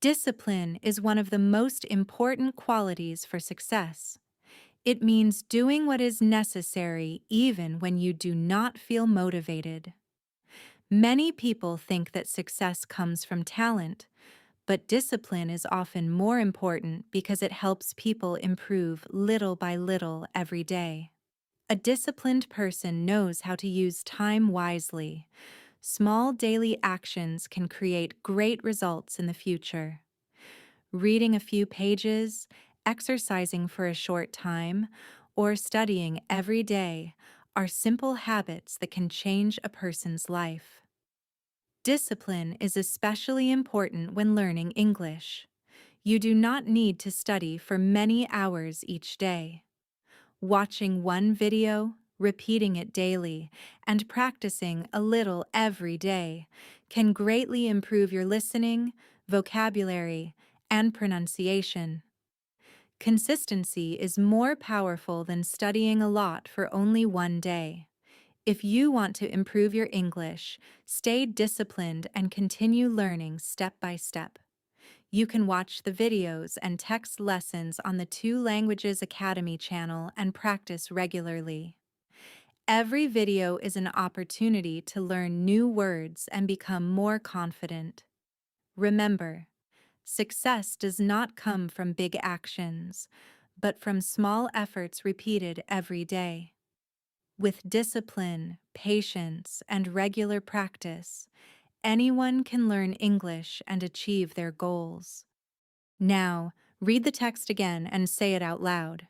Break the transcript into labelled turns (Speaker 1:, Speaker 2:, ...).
Speaker 1: Discipline is one of the most important qualities for success. It means doing what is necessary even when you do not feel motivated. Many people think that success comes from talent, but discipline is often more important because it helps people improve little by little every day. A disciplined person knows how to use time wisely. Small daily actions can create great results in the future. Reading a few pages, exercising for a short time, or studying every day are simple habits that can change a person's life. Discipline is especially important when learning English. You do not need to study for many hours each day. Watching one video, repeating it daily, and practicing a little every day can greatly improve your listening, vocabulary, and pronunciation. Consistency is more powerful than studying a lot for only one day. If you want to improve your English, stay disciplined and continue learning step by step. You can watch the videos and text lessons on the Two Languages Academy channel and practice regularly. Every video is an opportunity to learn new words and become more confident. Remember, success does not come from big actions, but from small efforts repeated every day. With discipline, patience, and regular practice, anyone can learn English and achieve their goals. Now, read the text again and say it out loud.